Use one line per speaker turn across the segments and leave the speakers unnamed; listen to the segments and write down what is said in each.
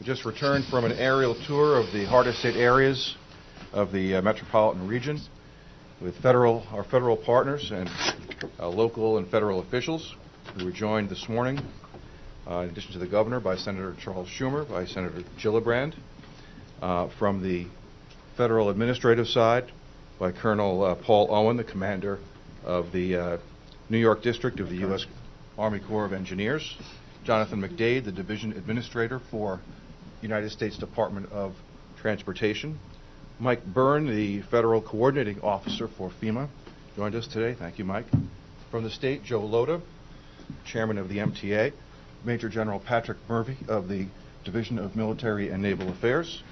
Just returned from an aerial tour of the hardest hit areas of the metropolitan region with our federal partners and local and federal officials. We were joined this morning, in addition to the governor, by Senator Charles Schumer, by Senator Gillibrand, from the federal administrative side, by Colonel Paul Owen, the commander of the New York District of the U.S. Army Corps of Engineers, Jonathan McDade, the division administrator for United States Department of Transportation, Mike Byrne, the federal coordinating officer for FEMA, joined us today. Thank you, Mike. From the state, Joe Lota, chairman of the MTA, Major General Patrick Murphy of the Division of Military and Naval Affairs.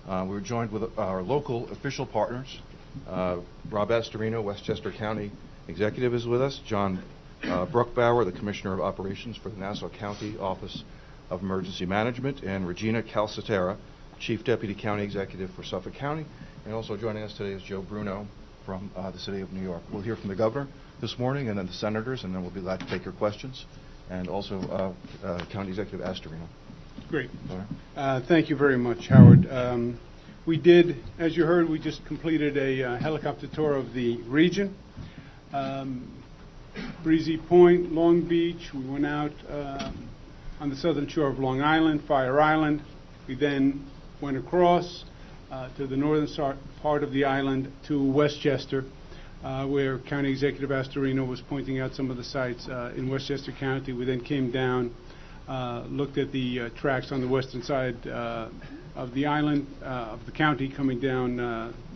We were joined with our local official partners. Rob Astorino, Westchester County Executive, is with us. John Bruckbauer, the Commissioner of Operations for the Nassau County Office of Emergency Management, and Regina Calcetera, Chief Deputy County Executive for Suffolk County. And also joining us today is Joe Bruno from the City of New York. We'll hear from the governor this morning, and then the senators, and then we'll be glad to take your questions. And also County Executive Astorino.
Great. Thank you very much, Howard. We did, as you heard, we just completed a helicopter tour of the region. Breezy Point, Long Beach. We went out on the southern shore of Long Island, Fire Island. We then went across to the northern part of the island to Westchester, where County Executive Astorino was pointing out some of the sites in Westchester County. We then came down, looked at the tracks on the western side of the island, of the county, coming down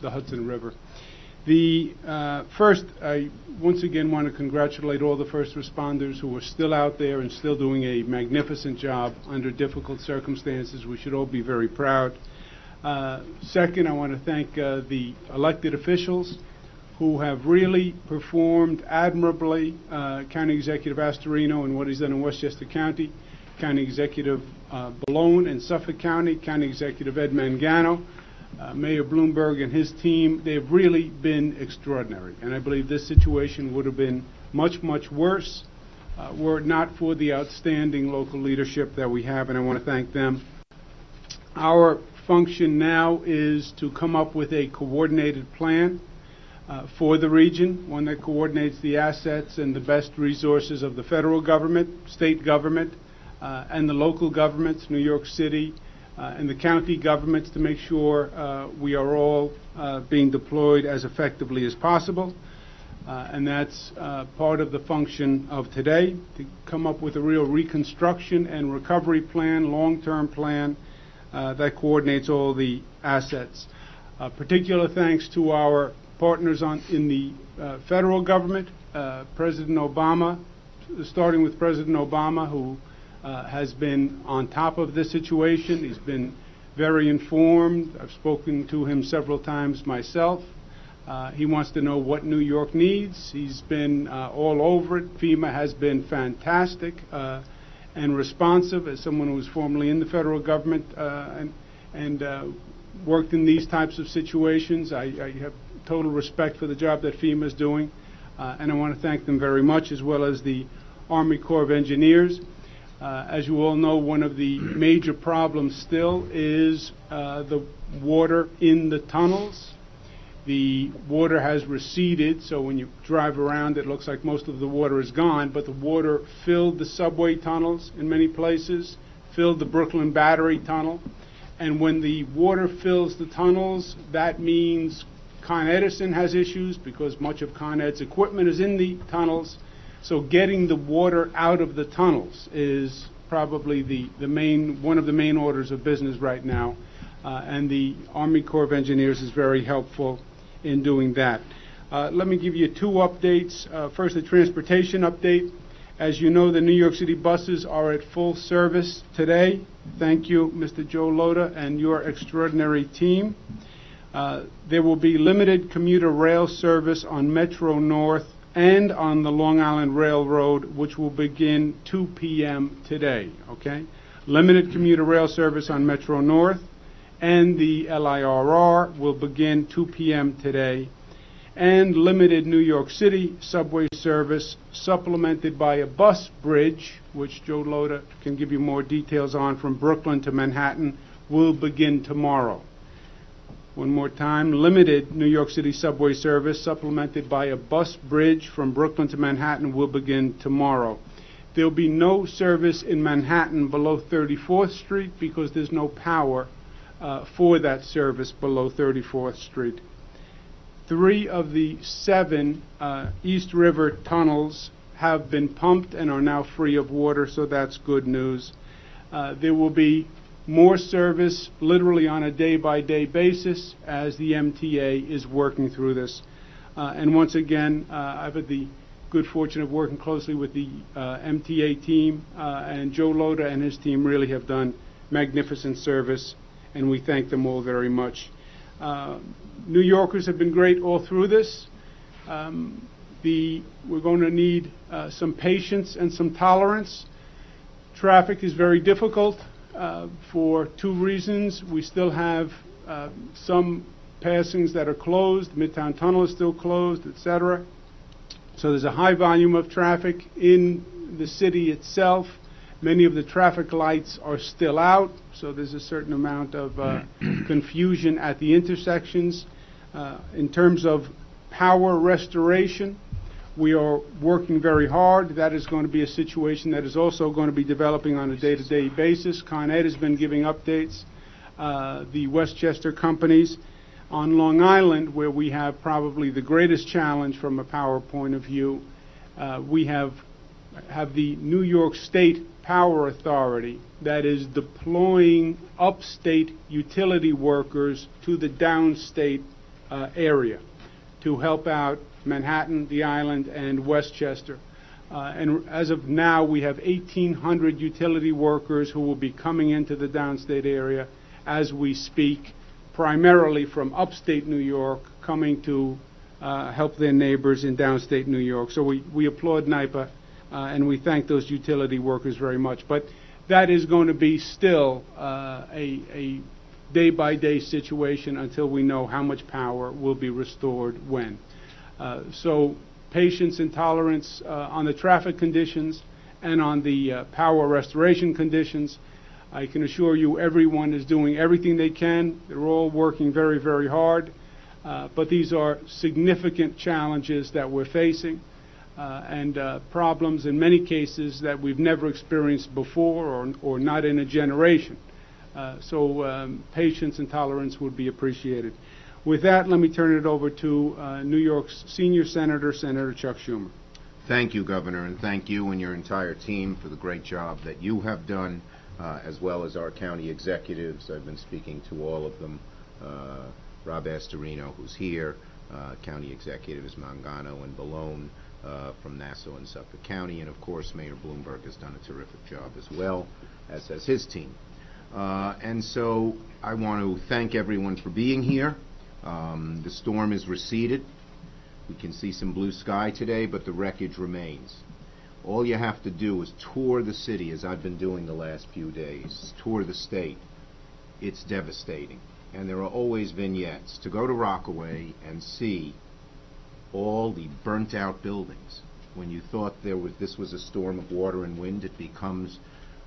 the Hudson River. First, I once again want to congratulate all the first responders who are still out there and still doing a magnificent job under difficult circumstances. We should all be very proud. Second, I want to thank the elected officials who have really performed admirably. County Executive Astorino and what he's done in Westchester County, County Executive Balone in Suffolk County, County Executive Ed Mangano, Mayor Bloomberg and his team. They've really been extraordinary, and I believe this situation would have been much, much worse were it not for the outstanding local leadership that we have, and I want to thank them. Our function now is to come up with a coordinated plan for the region, one that coordinates the assets and the best resources of the federal government, state government, and the local governments, New York City, and the county governments, to make sure we are all being deployed as effectively as possible. And that's part of the function of today, to come up with a real reconstruction and recovery plan, long-term plan that coordinates all the assets. Particular thanks to our partners in the federal government, President Obama, starting with President Obama, who has been on top of this situation. He's been very informed. I've spoken to him several times myself. He wants to know what New York needs. He's been all over it. FEMA has been fantastic and responsive. As someone who was formerly in the federal government and worked in these types of situations, I have total respect for the job that FEMA is doing, and I want to thank them very much, as well as the Army Corps of Engineers. As you all know, one of the major problems still is the water in the tunnels. The water has receded, so when you drive around, it looks like most of the water is gone, but the water filled the subway tunnels in many places, filled the Brooklyn Battery Tunnel, and when the water fills the tunnels, that means Con Edison has issues because much of Con Ed's equipment is in the tunnels. So getting the water out of the tunnels is probably one of the main orders of business right now, and the Army Corps of Engineers is very helpful in doing that. Let me give you two updates. First, the transportation update. As you know, the New York City buses are at full service today. Thank you, Mr. Joe Lota, and your extraordinary team. There will be limited commuter rail service on Metro North and on the Long Island Railroad, which will begin 2 p.m. today, okay? Limited commuter rail service on Metro North and the LIRR will begin 2 p.m. today. and limited New York City subway service, supplemented by a bus bridge, which Joe Loda can give you more details on, from Brooklyn to Manhattan, will begin tomorrow. One more time, limited New York City subway service, supplemented by a bus bridge from Brooklyn to Manhattan, will begin tomorrow. There'll be no service in Manhattan below 34th Street because there's no power for that service below 34th Street. 3 of the 7 East River tunnels have been pumped and are now free of water, so that's good news. There will be more service literally on a day-by-day basis as the MTA is working through this. And once again, I've had the good fortune of working closely with the MTA team, and Joe Loda and his team really have done magnificent service, and we thank them all very much. New Yorkers have been great all through this. We're going to need some patience and some tolerance. Traffic is very difficult for 2 reasons. We still have some passings that are closed. Midtown Tunnel is still closed, etc. So there's a high volume of traffic in the city itself. Many of the traffic lights are still out, so there's a certain amount of confusion at the intersections. In terms of power restoration, we are working very hard. That is going to be a situation that is also going to be developing on a day-to-day basis. Con Ed has been giving updates. The Westchester companies on Long Island, where we have probably the greatest challenge from a power point of view, we have the New York State Power Authority that is deploying upstate utility workers to the downstate area to help out Manhattan, the Island, and Westchester. And as of now, we have 1,800 utility workers who will be coming into the downstate area as we speak, primarily from upstate New York, coming to help their neighbors in downstate New York. So we applaud NYPA, and we thank those utility workers very much. But that is going to be still a day-by-day situation until we know how much power will be restored when. So patience and tolerance on the traffic conditions and on the power restoration conditions. I can assure you everyone is doing everything they can. They're all working very, very hard. But these are significant challenges that we're facing and problems in many cases that we've never experienced before or not in a generation. So patience and tolerance would be appreciated. With that, let me turn it over to New York's senior senator, Senator Chuck Schumer.
Thank you, Governor, and thank you and your entire team for the great job that you have done, as well as our county executives. I've been speaking to all of them. Rob Astorino, who's here, County Executives Mangano and Ballone from Nassau and Suffolk County, and of course Mayor Bloomberg has done a terrific job as well, as has his team. And so I want to thank everyone for being here. The storm is receded. We can see some blue sky today, but the wreckage remains. All you have to do is tour the city, as I've been doing the last few days, tour the state. It's devastating. And there are always vignettes to go to Rockaway and see all the burnt-out buildings. When you thought this was a storm of water and wind, it becomes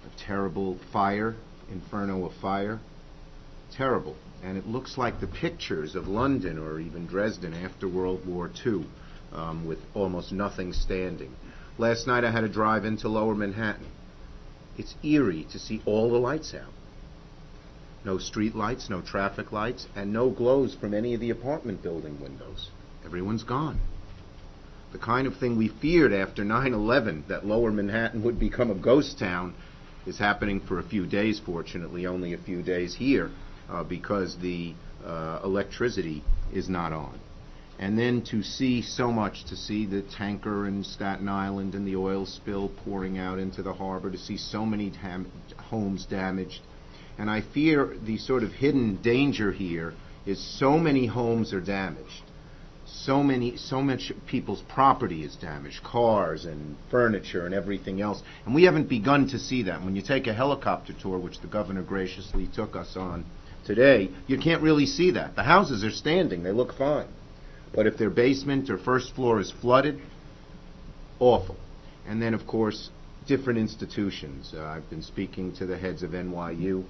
a terrible fire, inferno of fire. Terrible. And it looks like the pictures of London or even Dresden after World War II, with almost nothing standing. Last night I had to drive into Lower Manhattan. It's eerie to see all the lights out. No street lights, no traffic lights, and no glows from any of the apartment building windows. Everyone's gone. The kind of thing we feared after 9/11, that Lower Manhattan would become a ghost town, is happening for a few days, fortunately, only a few days here, because the electricity is not on. And then to see so much, to see the tanker in Staten Island and the oil spill pouring out into the harbor, to see so many homes damaged. And I fear the sort of hidden danger here is so many homes are damaged. So much people's property is damaged, cars and furniture and everything else. And we haven't begun to see that. When you take a helicopter tour, which the governor graciously took us on today, you can't really see that. The houses are standing. They look fine. But if their basement or first floor is flooded, awful. And then, of course, different institutions. I've been speaking to the heads of NYU,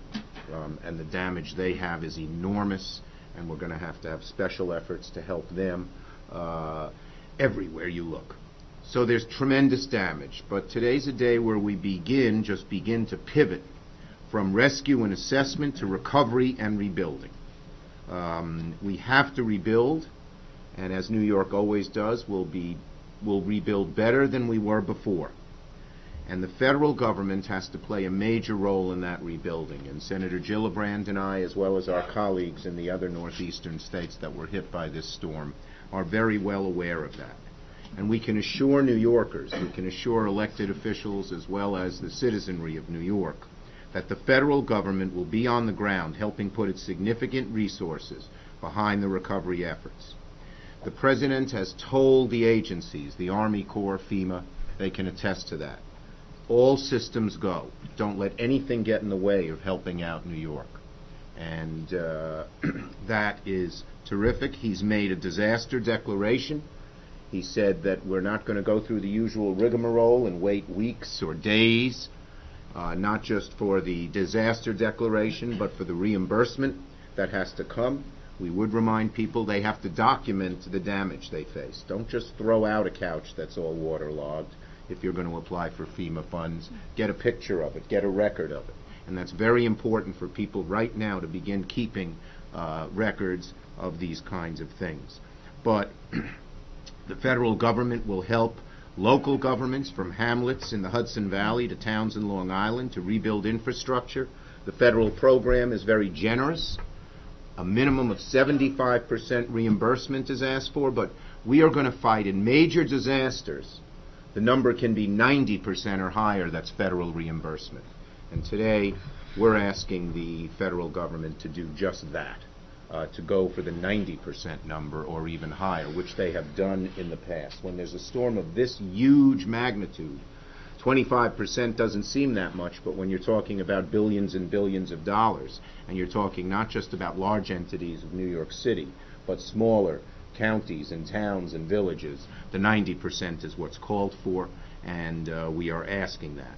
and the damage they have is enormous, and we're going to have special efforts to help them everywhere you look. So there's tremendous damage, but today's a day where we begin to pivot from rescue and assessment to recovery and rebuilding. We have to rebuild, and as New York always does, we'll rebuild better than we were before. And the federal government has to play a major role in that rebuilding. And Senator Gillibrand and I, as well as our colleagues in the other northeastern states that were hit by this storm, are very well aware of that. And we can assure New Yorkers, we can assure elected officials as well as the citizenry of New York, that the federal government will be on the ground helping put its significant resources behind the recovery efforts. The President has told the agencies, the Army Corps, FEMA, they can attest to that. All systems go. Don't let anything get in the way of helping out New York. And that is terrific. He's made a disaster declaration. He said that we're not going to go through the usual rigmarole and wait weeks or days, not just for the disaster declaration, but for the reimbursement that has to come. We would remind people they have to document the damage they face. Don't just throw out a couch that's all waterlogged. If you're going to apply for FEMA funds, get a picture of it, get a record of it. And that's very important for people right now to begin keeping records of these kinds of things. But the federal government will help local governments from hamlets in the Hudson Valley to towns in Long Island to rebuild infrastructure. The federal program is very generous. A minimum of 75% reimbursement is asked for, but we are going to fight in major disasters. The number can be 90% or higher. That's federal reimbursement. And today, we're asking the federal government to do just that, to go for the 90% number or even higher, which they have done in the past. When there's a storm of this huge magnitude, 25% doesn't seem that much, but when you're talking about billions and billions of dollars, and you're talking not just about large entities of New York City, but smaller counties and towns and villages, the 90% is what's called for, and we are asking that.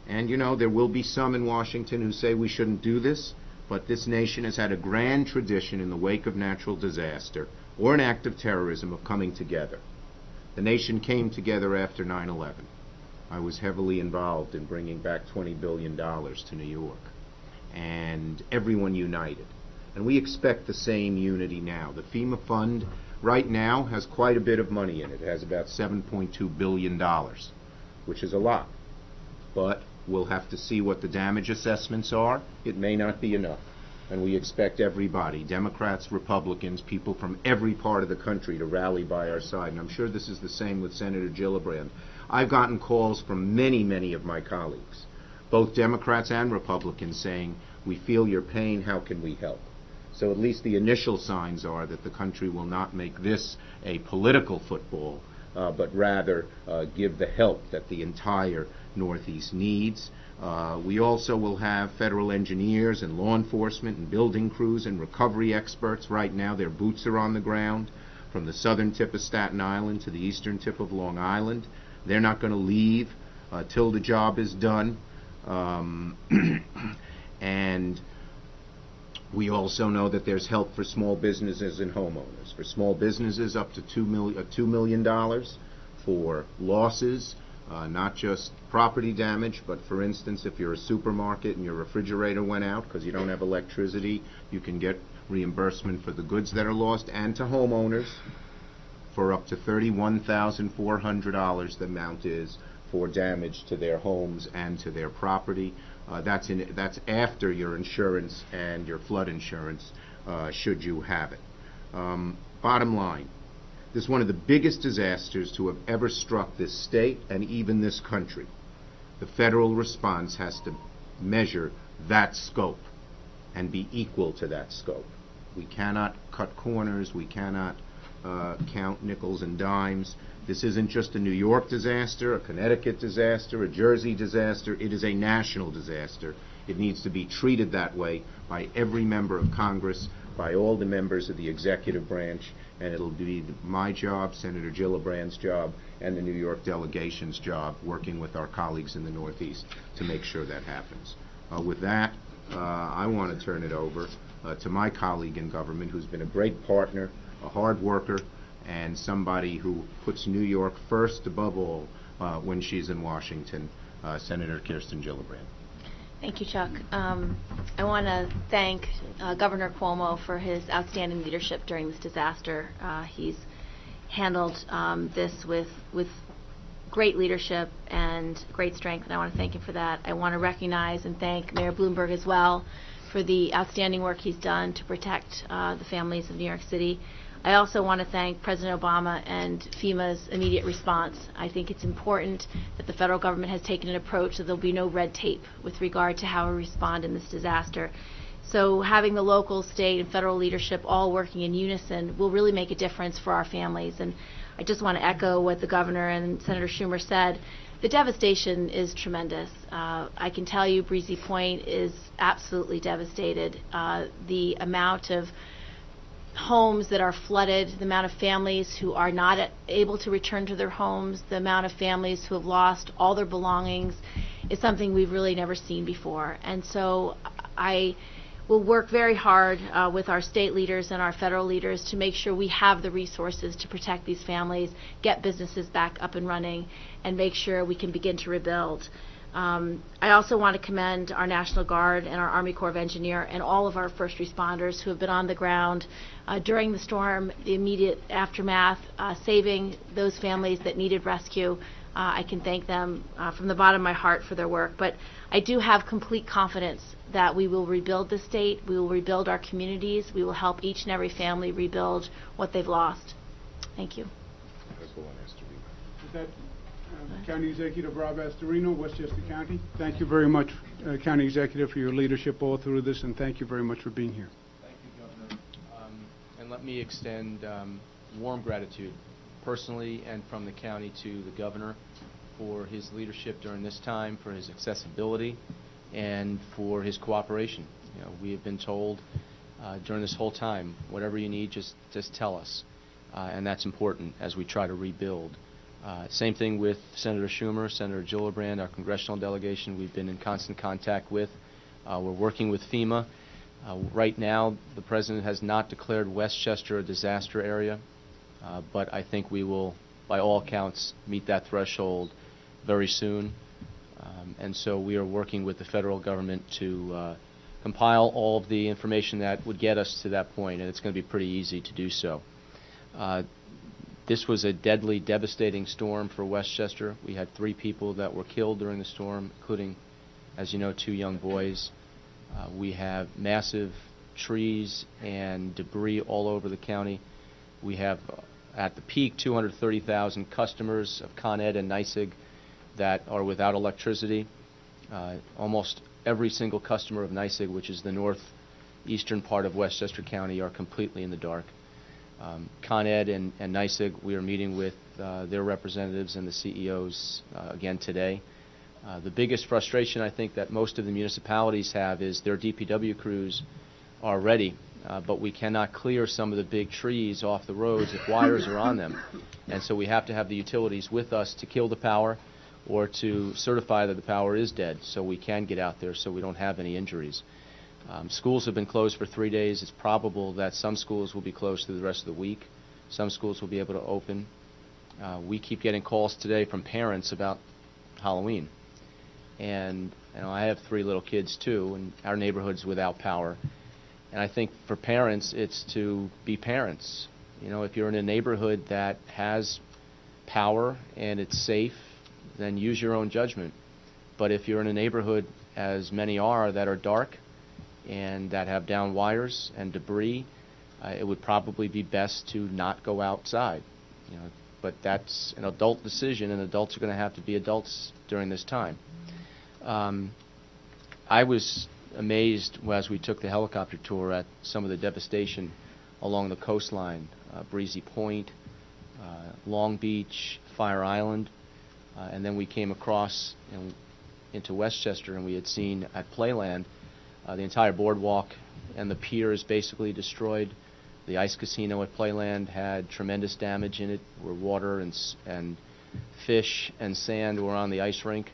And, you know, there will be some in Washington who say we shouldn't do this, but this nation has had a grand tradition in the wake of natural disaster or an act of terrorism of coming together. The nation came together after 9/11. I was heavily involved in bringing back $20 billion to New York, and everyone united. And we expect the same unity now. The FEMA fund right now has quite a bit of money in it. It has about $7.2 billion, which is a lot. But we'll have to see what the damage assessments are. It may not be enough. And we expect everybody, Democrats, Republicans, people from every part of the country to rally by our side. And I'm sure this is the same with Senator Gillibrand. I've gotten calls from many, many of my colleagues, both Democrats and Republicans, saying, we feel your pain, how can we help? So at least the initial signs are that the country will not make this a political football, but rather give the help that the entire Northeast needs. We also will have federal engineers and law enforcement and building crews and recovery experts. Right now their boots are on the ground from the southern tip of Staten Island to the eastern tip of Long Island. They're not going to leave till the job is done. And we also know that there's help for small businesses and homeowners. For small businesses, up to $2 million for losses, not just property damage, but for instance, if you're a supermarket and your refrigerator went out because you don't have electricity, you can get reimbursement for the goods that are lost, and to homeowners for up to $31,400 the amount is for damage to their homes and to their property. That's after your insurance and your flood insurance, should you have it. Bottom line, this is one of the biggest disasters to have ever struck this state and even this country. The federal response has to measure that scope and be equal to that scope. We cannot cut corners. We cannot count nickels and dimes. This isn't just a New York disaster, a Connecticut disaster, a Jersey disaster. It is a national disaster. It needs to be treated that way by every member of Congress, by all the members of the executive branch, and it'll be my job, Senator Gillibrand's job, and the New York delegation's job, working with our colleagues in the Northeast to make sure that happens. With that, I want to turn it over to my colleague in government, who's been a great partner, a hard worker, and somebody who puts New York first above all when she's in Washington, Senator Kirsten Gillibrand.
Thank you, Chuck. I want to thank Governor Cuomo for his outstanding leadership during this disaster. He's handled this with great leadership and great strength, and I want to thank him for that. I want to recognize and thank Mayor Bloomberg as well for the outstanding work he's done to protect the families of New York City. I also want to thank President Obama and FEMA's immediate response. I think it's important that the federal government has taken an approach that there'll be no red tape with regard to how we respond in this disaster. So having the local, state, and federal leadership all working in unison will really make a difference for our families. And I just want to echo what the governor and Senator Schumer said. The devastation is tremendous. I can tell you Breezy Point is absolutely devastated. The amount of homes that are flooded, the amount of families who are not able to return to their homes, the amount of families who have lost all their belongings is something we've really never seen before. And so I will work very hard with our state leaders and our federal leaders to make sure we have the resources to protect these families, get businesses back up and running, and make sure we can begin to rebuild. I also want to commend our National Guard and our Army Corps of Engineers and all of our first responders who have been on the ground during the storm, the immediate aftermath, saving those families that needed rescue. I can thank them from the bottom of my heart for their work. But I do have complete confidence that we will rebuild the state, we will rebuild our communities, we will help each and every family rebuild what they've lost. Thank you.
With that, County Executive Rob Astorino, Westchester County. Thank you very much, County Executive, for your leadership all through this, and thank you very much for being here.
Thank you, Governor. And let me extend warm gratitude personally and from the county to the governor for his leadership during this time, for his accessibility, and for his cooperation. You know, we have been told during this whole time, whatever you need, just tell us, and that's important as we try to rebuild. Same thing with Senator Schumer, Senator Gillibrand, our congressional delegation. We've been in constant contact with. We're working with FEMA. Right now, the President has not declared Westchester a disaster area, but I think we will, by all accounts, meet that threshold very soon. And so we are working with the federal government to compile all of the information that would get us to that point, and it's going to be pretty easy to do so. This was a deadly, devastating storm for Westchester. We had 3 people that were killed during the storm, including, as you know, 2 young boys. We have massive trees and debris all over the county. We have, at the peak, 230,000 customers of Con Ed and NYC that are without electricity. Almost every single customer of NYC, which is the northeastern part of Westchester County, are completely in the dark. Con Ed and NYC, we are meeting with their representatives and the CEOs again today. The biggest frustration I think that most of the municipalities have is their DPW crews are ready, but we cannot clear some of the big trees off the roads if wires are on them. And so we have to have the utilities with us to kill the power or to certify that the power is dead so we can get out there so we don't have any injuries. Schools have been closed for 3 days. It's probable that some schools will be closed through the rest of the week. Some schools will be able to open. We keep getting calls today from parents about Halloween. And you know, I have 3 little kids too, and our neighborhood's without power. And I think for parents, it's to be parents. You know, if you're in a neighborhood that has power and it's safe, then use your own judgment. But if you're in a neighborhood, as many are, that are dark, and that have down wires and debris, it would probably be best to not go outside. You know, but that's an adult decision, and adults are going to have to be adults during this time. I was amazed as we took the helicopter tour at some of the devastation along the coastline, Breezy Point, Long Beach, Fire Island, and then we came across into Westchester, and we had seen at Playland the entire boardwalk and the pier is basically destroyed. The ice casino at Playland had tremendous damage in it, where water and fish and sand were on the ice rink.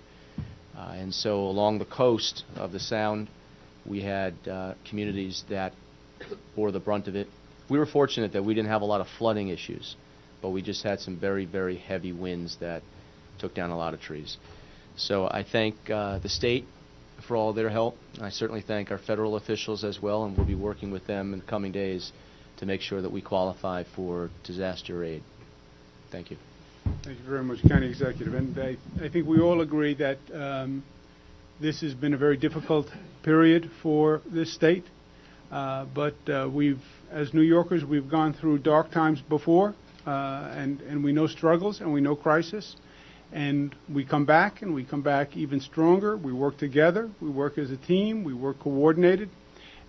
And so along the coast of the Sound, we had communities that bore the brunt of it. We were fortunate that we didn't have a lot of flooding issues, but we just had some very, very heavy winds that took down a lot of trees. So I thank the state for all their help. I certainly thank our federal officials as well, and we'll be working with them in the coming days to make sure that we qualify for disaster aid. Thank you.
Thank you very much, County Executive. And I think we all agree that this has been a very difficult period for this state. But as New Yorkers, we've gone through dark times before, and we know struggles and we know crisis. And we come back, and we come back even stronger. We work together. We work as a team. We work coordinated.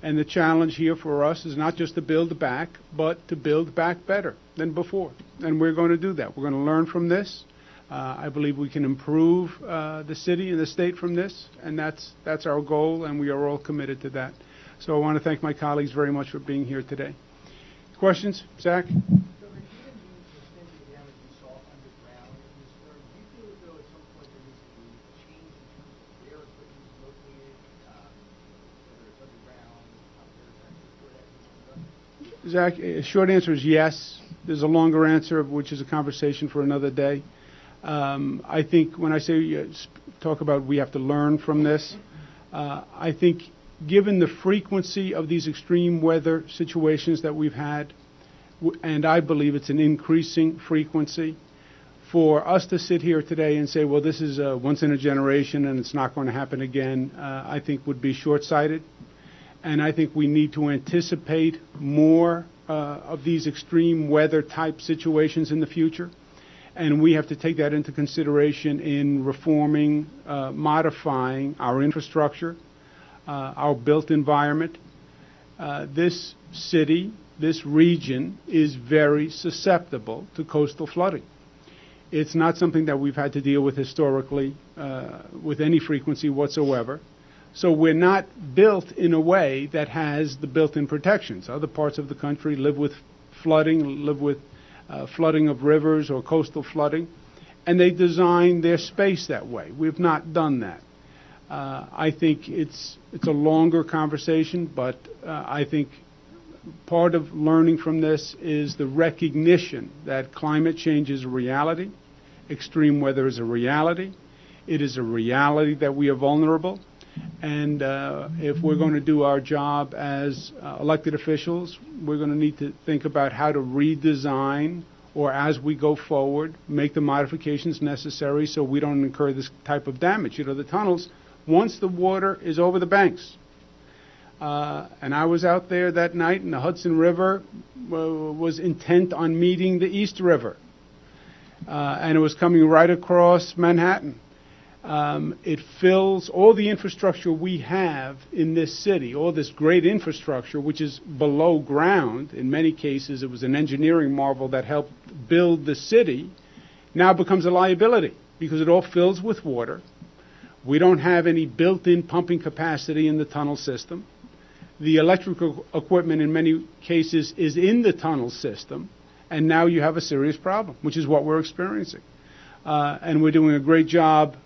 And the challenge here for us is not just to build back, but to build back better than before. And we're going to do that. We're going to learn from this. I believe we can improve the city and the state from this, and that's our goal, and we are all committed to that. So I want to thank my colleagues very much for being here today. Questions? Zach? Zach, short answer is yes. There's a longer answer, which is a conversation for another day. I think when I say talk about we have to learn from this, I think given the frequency of these extreme weather situations that we've had, and I believe it's an increasing frequency, for us to sit here today and say, well, this is once in a generation and it's not going to happen again, I think would be short-sighted. And I think we need to anticipate more of these extreme weather type situations in the future. And we have to take that into consideration in reforming, modifying our infrastructure, our built environment. This city, this region is very susceptible to coastal flooding. It's not something that we've had to deal with historically with any frequency whatsoever. So we're not built in a way that has the built-in protections. Other parts of the country live with flooding, flooding of rivers or coastal flooding, and they design their space that way. We've not done that. I think it's a longer conversation, but I think part of learning from this is the recognition that climate change is a reality, extreme weather is a reality. It is a reality that we are vulnerable. And if we're going to do our job as elected officials, we're going to need to think about how to redesign, or as we go forward, make the modifications necessary so we don't incur this type of damage. You know, the tunnels, once the water is over the banks, and I was out there that night, and the Hudson River was intent on meeting the East River, and it was coming right across Manhattan. It fills all the infrastructure we have in this city, all this great infrastructure, which is below ground. In many cases, it was an engineering marvel that helped build the city, now becomes a liability because it all fills with water. We don't have any built-in pumping capacity in the tunnel system. The electrical equipment in many cases is in the tunnel system, and now you have a serious problem, which is what we're experiencing. And we're doing a great job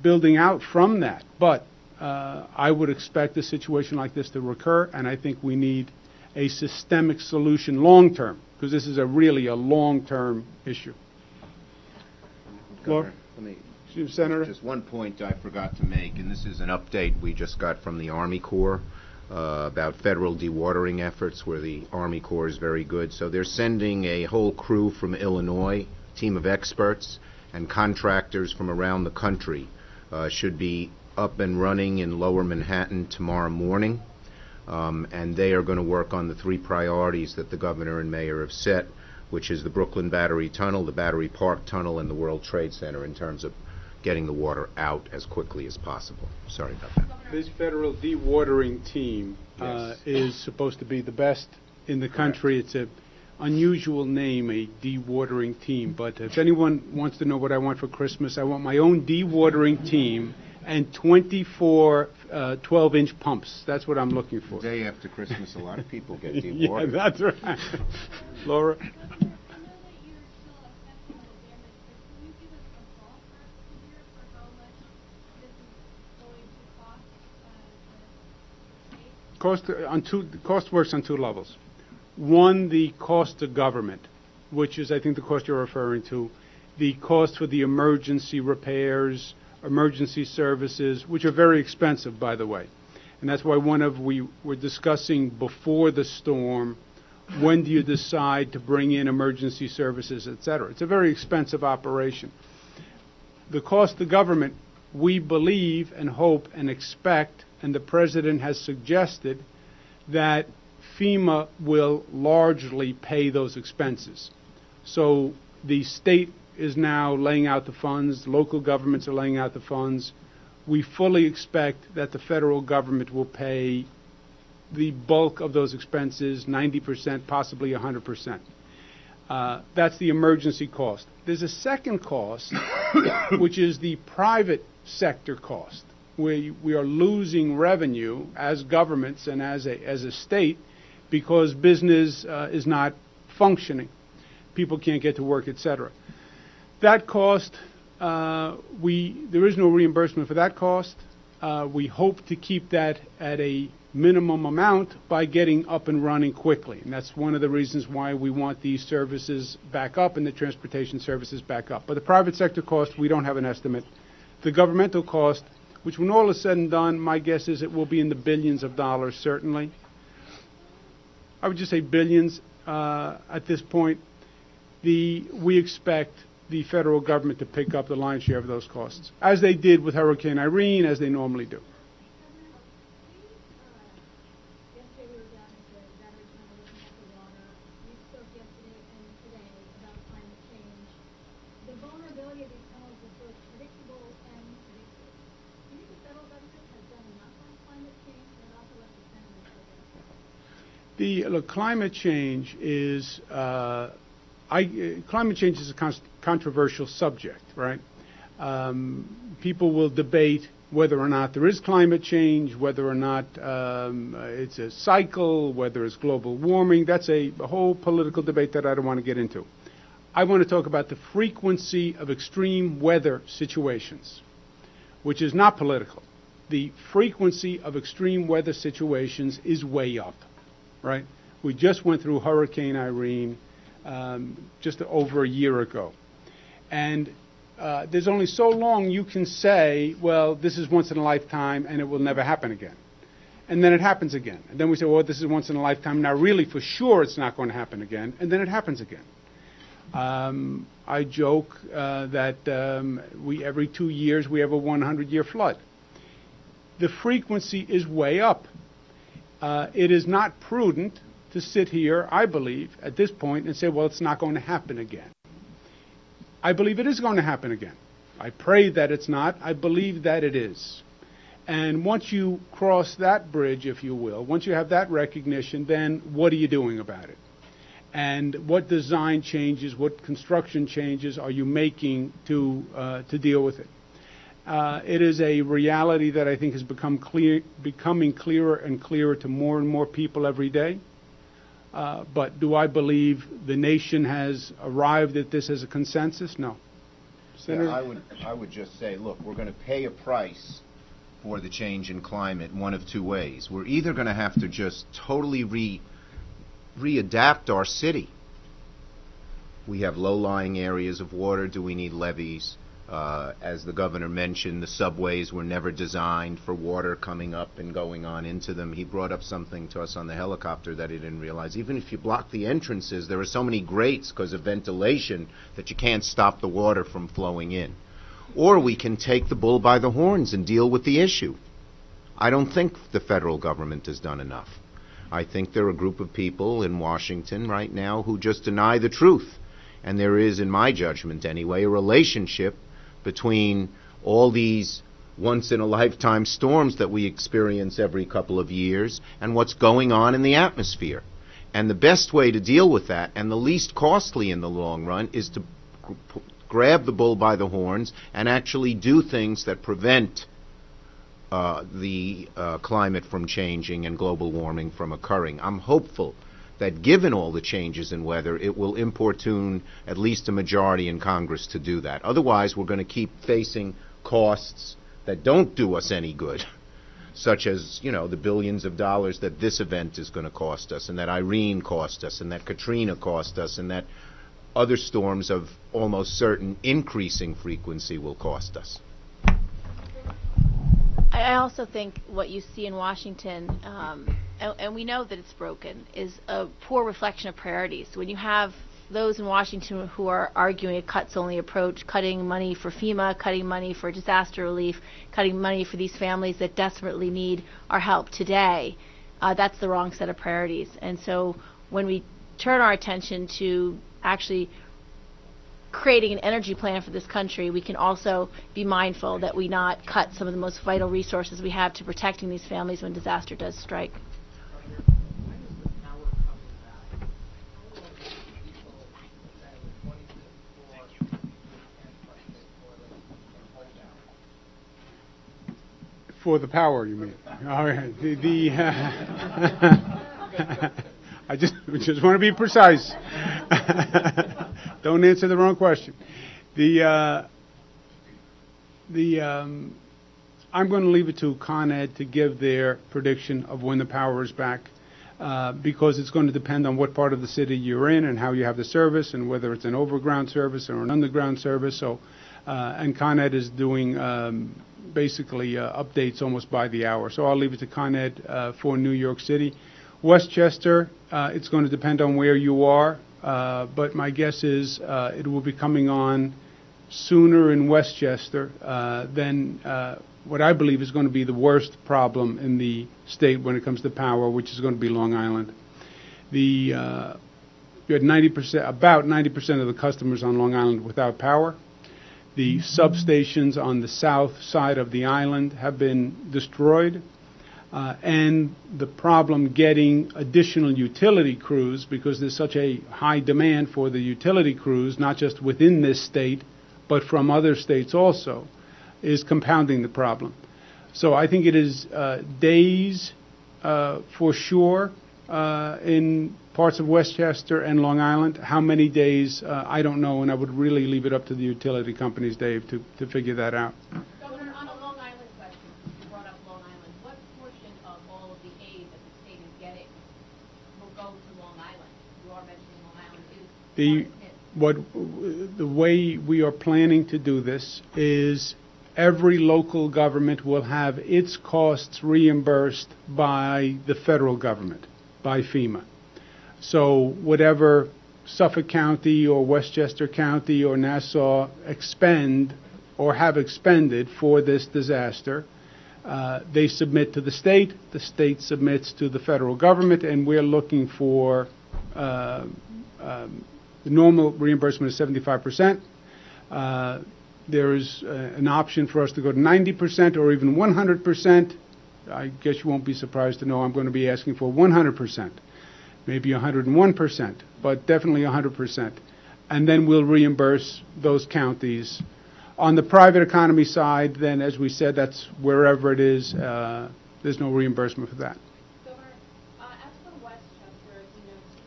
building out from that. But I would expect a situation like this to recur, and I think we need a systemic solution long-term, because this is really a long-term issue.
Governor, let me,
Senator?
Just one point I forgot to make, and this is an update we just got from the Army Corps about federal dewatering efforts, where the Army Corps is very good. So they're sending a whole crew from Illinois, team of experts, and contractors from around the country should be up and running in Lower Manhattan tomorrow morning. And they are going to work on the 3 priorities that the governor and mayor have set, which is the Brooklyn Battery Tunnel, the Battery Park Tunnel, and the World Trade Center, in terms of getting the water out as quickly as possible. Sorry about that.
This federal dewatering team is supposed to be the best in the country. It's an unusual name, a dewatering team. But if anyone wants to know what I want for Christmas, I want my own dewatering team, and 24 12-inch pumps. That's what I'm looking for.
The day after Christmas, a lot of people get the
Yeah,
award.
that's right. Laura? Cost works on two levels. One, the cost to government, which is, I think, the cost you're referring to, the cost for the emergency repairs, emergency services, which are very expensive, by the way. And that's why we were discussing before the storm, when do you decide to bring in emergency services, et cetera. It's a very expensive operation. The cost to government, we believe and hope and expect, and the President has suggested that FEMA will largely pay those expenses. So the state is now laying out the funds, local governments are laying out the funds. We fully expect that the federal government will pay the bulk of those expenses, 90%, possibly 100%. That's the emergency cost. There's a second cost, which is the private sector cost. We are losing revenue as governments and as a state because business is not functioning. People can't get to work, etc. That cost, there is no reimbursement for that cost. We hope to keep that at a minimum amount by getting up and running quickly. And that's one of the reasons why we want these services back up and the transportation services back up. But the private sector cost, we don't have an estimate. The governmental cost, which when all is said and done, my guess is it will be in the billions of dollars, certainly. I would just say billions at this point. We expect the federal government to pick up the lion's share of those costs, as they did with Hurricane Irene, as they normally do. Climate change is a controversial subject, right? People will debate whether or not there is climate change, whether or not it's a cycle, whether it's global warming. That's a whole political debate that I don't want to get into. I want to talk about the frequency of extreme weather situations, which is not political. The frequency of extreme weather situations is way up. Right? We just went through Hurricane Irene just over a year ago. And there's only so long you can say, well, this is once in a lifetime and it will never happen again. And then it happens again. And then we say, well, this is once in a lifetime. Now, really, for sure, it's not going to happen again. And then it happens again. I joke that every 2 years we have a 100-year flood. The frequency is way up. It is not prudent to sit here, I believe, at this point and say, well, it's not going to happen again. I believe it is going to happen again. I pray that it's not. I believe that it is. And once you cross that bridge, if you will, once you have that recognition, then what are you doing about it? And what design changes, what construction changes are you making to deal with it? It is a reality that I think has becoming clearer and clearer to more and more people every day. But do I believe the nation has arrived at this as a consensus? No. Senator?
Yeah, I would just say, look, we're going to pay a price for the change in climate one of two ways. We're either going to have to just totally readapt our city. We have low-lying areas of water. Do we need levees? As the governor mentioned, the subways were never designed for water coming up and going on into them. He brought up something to us on the helicopter that he didn't realize. Even if you block the entrances, there are so many grates because of ventilation that you can't stop the water from flowing in. Or we can take the bull by the horns and deal with the issue. I don't think the federal government has done enough. I think there are a group of people in Washington right now who just deny the truth. And there is, in my judgment anyway, a relationship between all these once-in-a-lifetime storms that we experience every couple of years and what's going on in the atmosphere. And the best way to deal with that, and the least costly in the long run, is to grab the bull by the horns and actually do things that prevent the climate from changing and global warming from occurring. I'm hopeful that given all the changes in weather, it will importune at least a majority in Congress to do that. Otherwise, we're going to keep facing costs that don't do us any good, such as, the billions of dollars that this event is going to cost us, and that Irene cost us, and that Katrina cost us, and that other storms of almost certain increasing frequency will cost us.
I also think what you see in Washington, and we know that it's broken, is a poor reflection of priorities. When you have those in Washington who are arguing a cuts-only approach, cutting money for FEMA, cutting money for disaster relief, cutting money for these families that desperately need our help today, that's the wrong set of priorities. And so when we turn our attention to actually creating an energy plan for this country, we can also be mindful that we not cut some of the most vital resources we have to protecting these families when disaster does strike.
For the power, you mean? All right. I just want to be precise. Don't answer the wrong question. I'm going to leave it to Con Ed to give their prediction of when the power is back, because it's going to depend on what part of the city you're in and how you have the service and whether it's an overground service or an underground service. So, and Con Ed is doing basically updates almost by the hour. So I'll leave it to Con Ed for New York City. Westchester, it's going to depend on where you are. But my guess is it will be coming on sooner in Westchester than what I believe is going to be the worst problem in the state when it comes to power, which is going to be Long Island. You had about 90% of the customers on Long Island without power. The substations on the south side of the island have been destroyed. And the problem getting additional utility crews, because there's such a high demand for the utility crews, not just within this state, but from other states also, is compounding the problem. So I think it is days for sure in parts of Westchester and Long Island. How many days, I don't know, and I would really leave it up to the utility companies, Dave, to figure that out.
Governor, on a Long Island question, you brought up Long Island. What portion of all of the aid that the state is getting will go to Long Island? You are mentioning Long Island.
The way we are planning to do this is every local government will have its costs reimbursed by the federal government, by FEMA. So whatever Suffolk County or Westchester County or Nassau expend or have expended for this disaster, they submit to the state submits to the federal government, and we're looking for the normal reimbursement is 75%. There is an option for us to go to 90% or even 100%. I guess you won't be surprised to know I'm going to be asking for 100%, maybe 101%, but definitely 100%. And then we'll reimburse those counties. On the private economy side, then, as we said, that's wherever it is. There's no reimbursement for that.
Governor, as for Westchester, two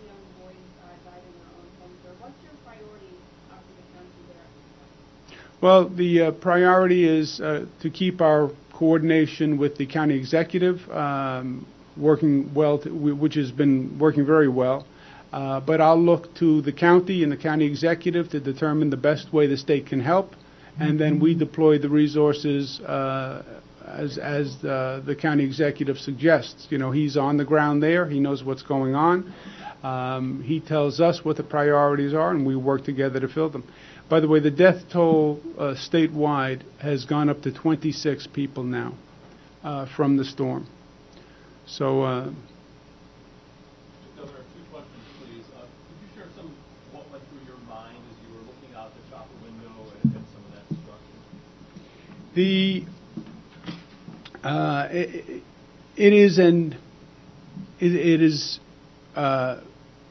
young boys died in their own homes there. What's your priority for the county there?
Well, the priority is to keep our coordination with the county executive working well, which has been working very well. But I'll look to the county and the county executive to determine the best way the state can help, and then we deploy the resources as the county executive suggests. He's on the ground there. He knows what's going on. He tells us what the priorities are, and we work together to fill them. By the way, the death toll statewide has gone up to 26 people now from the storm. So,
Governor, two questions, please. Could you share some of what went through your mind as you were looking out the shopper window and some of that destruction?
It is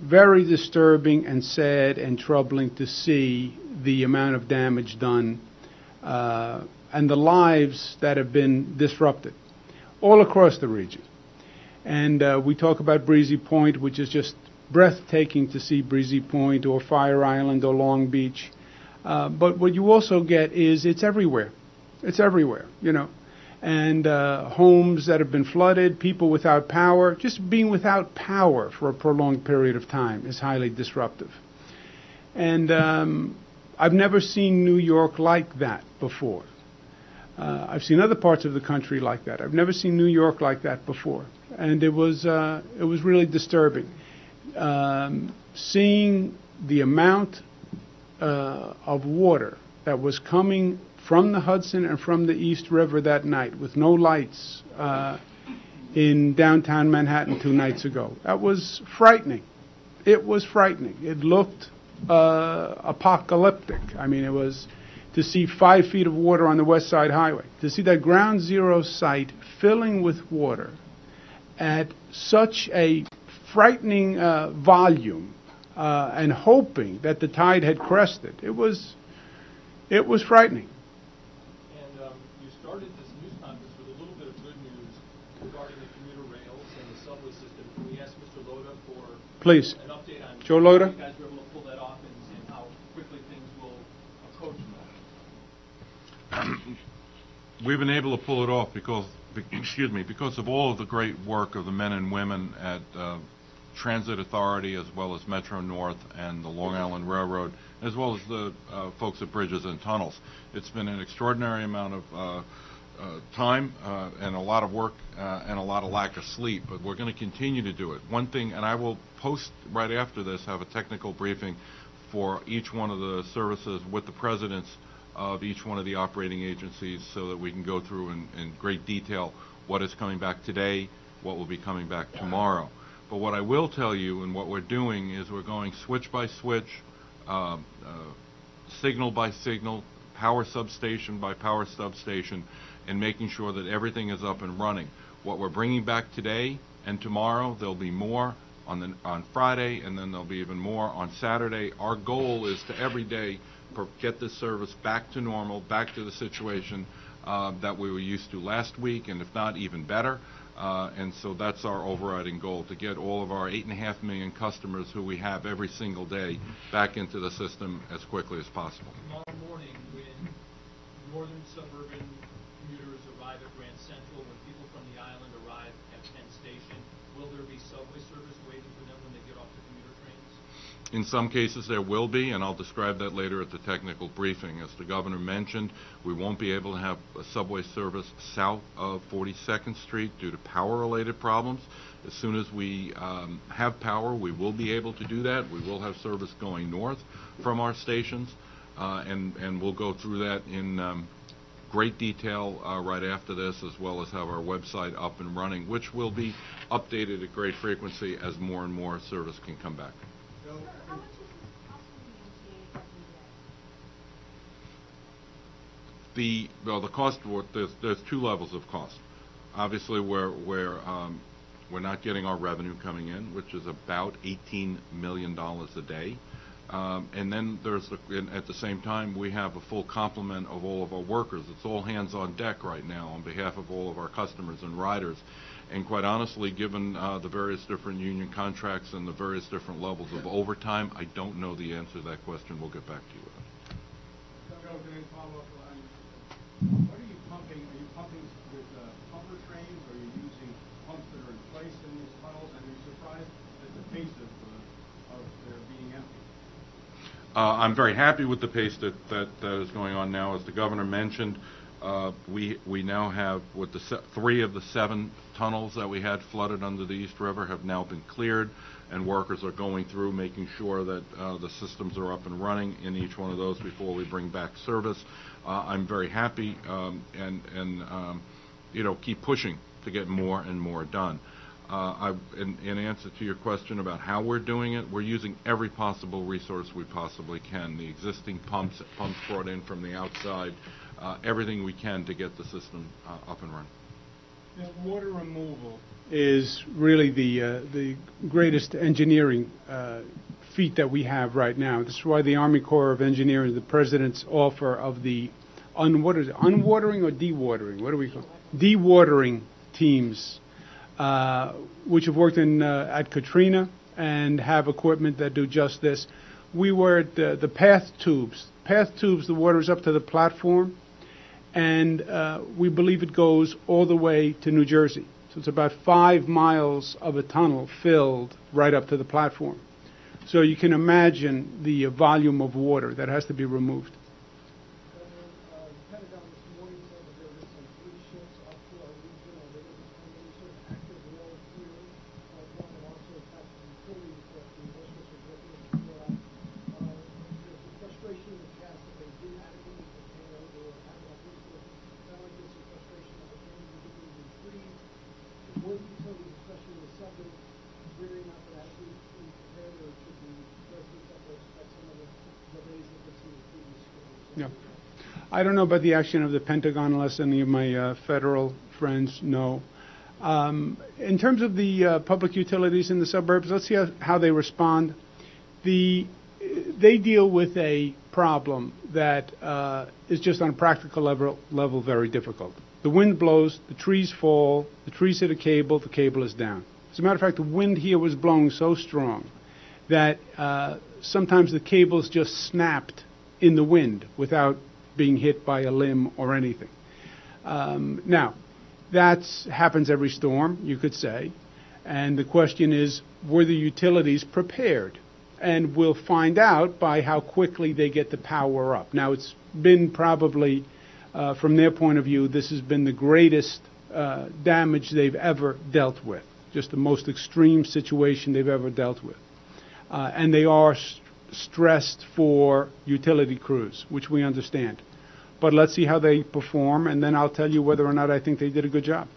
very disturbing and sad and troubling to see the amount of damage done and the lives that have been disrupted. all across the region. And we talk about Breezy Point, which is just breathtaking to see Breezy Point or Fire Island or Long Beach. But what you also get is it's everywhere. It's everywhere, you know. And homes that have been flooded, people without power. Just being without power for a prolonged period of time is highly disruptive. And I've never seen New York like that before. I've seen other parts of the country like that. I've never seen New York like that before. And it was really disturbing. Seeing the amount of water that was coming from the Hudson and from the East River that night with no lights in downtown Manhattan 2 nights ago. That was frightening. It was frightening. It looked apocalyptic. I mean, it was to see 5 feet of water on the West Side Highway, to see that ground zero site filling with water at such a frightening volume and hoping that the tide had crested. It was frightening.
And you started this news conference with a little bit of good news regarding the commuter rails and the subway system. Can we ask Mr. Loda for
Please.
An update on
Joe Loda?
how you guys were able to pull that off and how quickly things will approach that?
We've been able to pull it off because of all of the great work of the men and women at Transit Authority, as well as Metro North and the Long Island Railroad, as well as the folks at Bridges and Tunnels. It's been an extraordinary amount of time and a lot of work and a lot of lack of sleep, but we're going to continue to do it. One thing, and I will post right after this, have a technical briefing for each one of the services with the presidents of each one of the operating agencies so that we can go through in great detail what is coming back today, what will be coming back tomorrow. But what I will tell you and what we're doing is we're going switch by switch, signal by signal, power substation by power substation, and making sure that everything is up and running. What we're bringing back today and tomorrow, there'll be more on Friday, and then there'll be even more on Saturday. Our goal is to every day get this service back to normal, back to the situation that we were used to last week, and if not, even better. And so that's our overriding goal, to get all of our 8.5 million customers who we have every single day back into the system as quickly as possible.
Tomorrow morning, when northern suburban commuters arrive at Grand Central, when people from the island arrive at Penn Station, will there be subway service waiting for them when they get off the commuter trains?
In some cases there will be, and I'll describe that later at the technical briefing. As the governor mentioned, we won't be able to have a subway service south of 42nd Street due to power-related problems. As soon as we have power, we will be able to do that. We will have service going north from our stations, and we'll go through that in great detail right after this, as well as have our website up and running, which will be updated at great frequency as more and more service can come back.
How much is this costing the MTA every day?
The cost, there's 2 levels of cost. Obviously, we're not getting our revenue coming in, which is about $18 million a day. And then at the same time, we have a full complement of all of our workers. It's all hands on deck right now on behalf of all of our customers and riders. And quite honestly, given the various different union contracts and the various different levels of overtime, I don't know the answer to that question. We'll get back to you with it.
What are you pumping? Are you pumping with pumper trains, or are you using pumps that are in place in these tunnels? And are you surprised at the pace of their being empty?
I'm very happy with the pace that is going on now. As the governor mentioned, we now have, with the 3 of the 7 tunnels that we had flooded under the East River have now been cleared, and workers are going through making sure that the systems are up and running in each one of those before we bring back service. I'm very happy and keep pushing to get more and more done. In answer to your question about how we're doing it, we're using every possible resource we possibly can. The existing pumps brought in from the outside, everything we can to get the system up and running.
Water removal is really the greatest engineering feat that we have right now. This is why the Army Corps of Engineers, the President's offer of the unwatering or dewatering, what do we call it? Dewatering teams, which have worked at Katrina and have equipment that do just this. We were at the path tubes. Path tubes, the water is up to the platform, and we believe it goes all the way to New Jersey. So it's about 5 miles of a tunnel filled right up to the platform. So you can imagine the volume of water that has to be removed. Yeah. I don't know about the action of the Pentagon unless any of my federal friends know. In terms of the public utilities in the suburbs, let's see how they respond. They deal with a problem that is just on a practical level very difficult. The wind blows, the trees fall, the trees hit a cable, the cable is down. As a matter of fact, the wind here was blowing so strong that sometimes the cables just snapped in the wind without being hit by a limb or anything. Now, that happens every storm, you could say, and the question is, were the utilities prepared? And we'll find out by how quickly they get the power up. Now, it's been probably, from their point of view, this has been the greatest damage they've ever dealt with, just the most extreme situation they've ever dealt with. And they are stressed for utility crews, which we understand. But let's see how they perform, and then I'll tell you whether or not I think they did a good job.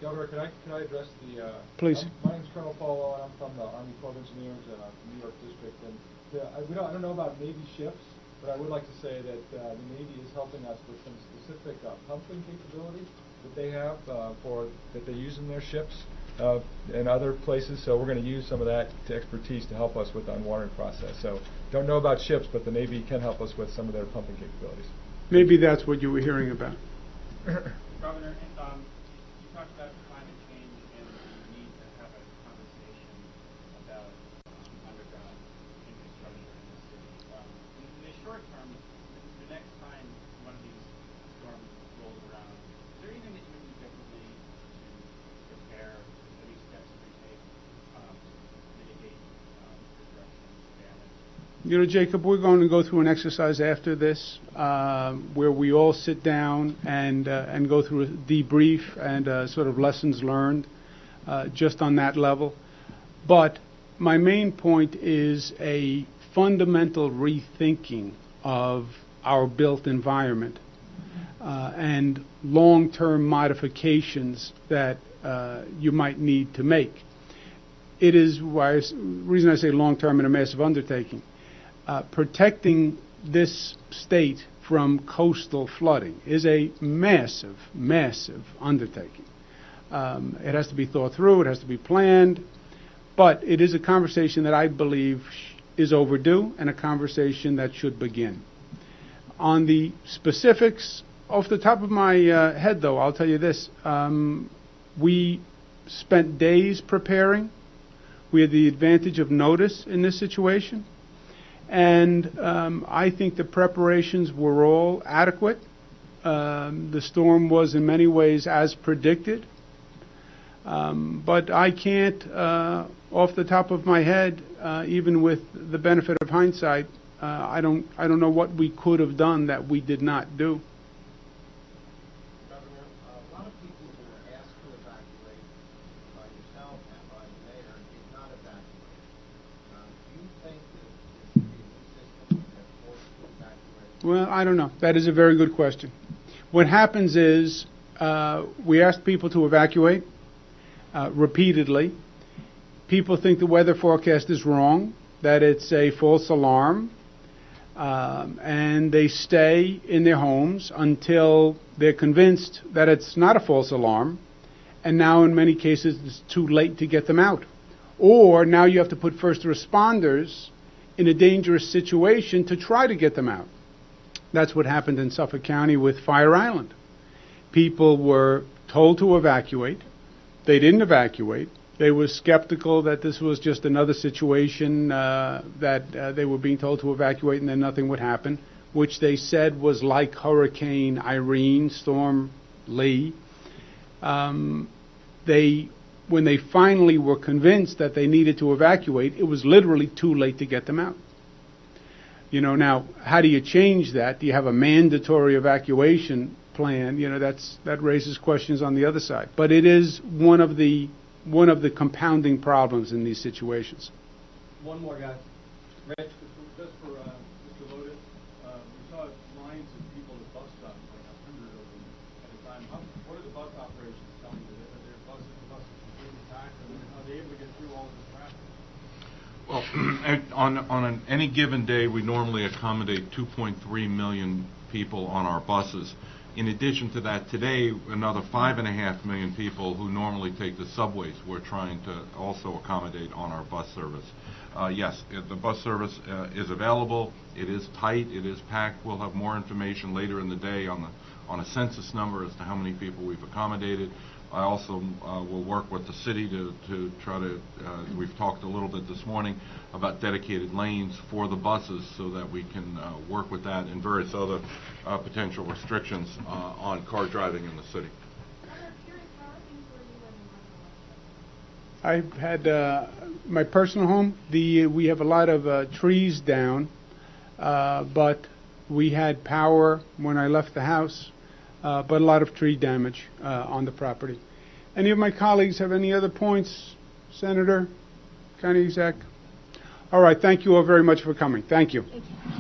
Governor, can I address the...
Please.
My name's Colonel Paul Owen. I'm from the Army Corps of Engineers, New York District. And I don't know about Navy ships, but I would like to say that the Navy is helping us with some specific pumping capabilities that they have that they use in their ships and other places. So we're going to use some of that expertise to help us with the unwatering process. So don't know about ships, but the Navy can help us with some of their pumping capabilities.
Maybe that's what you were hearing about.
Governor, you talked about climate change and the need to have a conversation about underground infrastructure in the city. In the short term, the next time one of these storms rolls around, is there anything that you would do differently to prepare any steps to take to mitigate disruption, damage?
You know, Jacob, we're going to go through an exercise after this where we all sit down and go through a debrief and sort of lessons learned just on that level. But my main point is a fundamental rethinking of our built environment and long-term modifications that you might need to make. It is why the reason I say long-term and a massive undertaking. Protecting this state from coastal flooding is a massive, massive undertaking. It has to be thought through, it has to be planned, but it is a conversation that I believe is overdue and a conversation that should begin. On the specifics, off the top of my head, though, I'll tell you this. We spent days preparing. We had the advantage of notice in this situation. And I think the preparations were all adequate. The storm was in many ways as predicted. But I can't, off the top of my head, even with the benefit of hindsight, I don't know what we could have done that we did not do.
Governor, a lot of people who were asked to evacuate by yourself and by the mayor did not evacuate. Do you think that there should be a new system that forces to evacuate?
Well, I don't know. That is a very good question. What happens is we ask people to evacuate repeatedly. People think the weather forecast is wrong, that it's a false alarm, and they stay in their homes until they're convinced that it's not a false alarm, and now in many cases it's too late to get them out. Or now you have to put first responders in a dangerous situation to try to get them out. That's what happened in Suffolk County with Fire Island. People were told to evacuate. They didn't evacuate. They were skeptical that this was just another situation that they were being told to evacuate and then nothing would happen, which they said was like Hurricane Irene, Storm Lee. When they finally were convinced that they needed to evacuate, it was literally too late to get them out. You know, now, how do you change that? Do you have a mandatory evacuation plan? You know, that raises questions on the other side. But it is one of the compounding problems in these situations.
One more, guys. Rich, just for Mr. Lotus, we saw lines of people at the bus stop, like 100 of them at a time. What are the bus operations telling you? Are their buses completely packed? I mean, are they able to get through all this traffic?
Well, on any given day, we normally accommodate 2.3 million people on our buses. In addition to that, today, another 5.5 million people who normally take the subways, we're trying to also accommodate on our bus service. Yes, the bus service is available. It is tight. It is packed. We'll have more information later in the day on a census number as to how many people we've accommodated. I also will work with the city to try to, we've talked a little bit this morning about dedicated lanes for the buses so that we can work with that and various other potential restrictions on car driving in the city.
I've had my personal home, we have a lot of trees down, but we had power when I left the house. But a lot of tree damage on the property. Any of my colleagues have any other points? Senator, County Exec? All right, thank you all very much for coming. Thank you.
Thank you.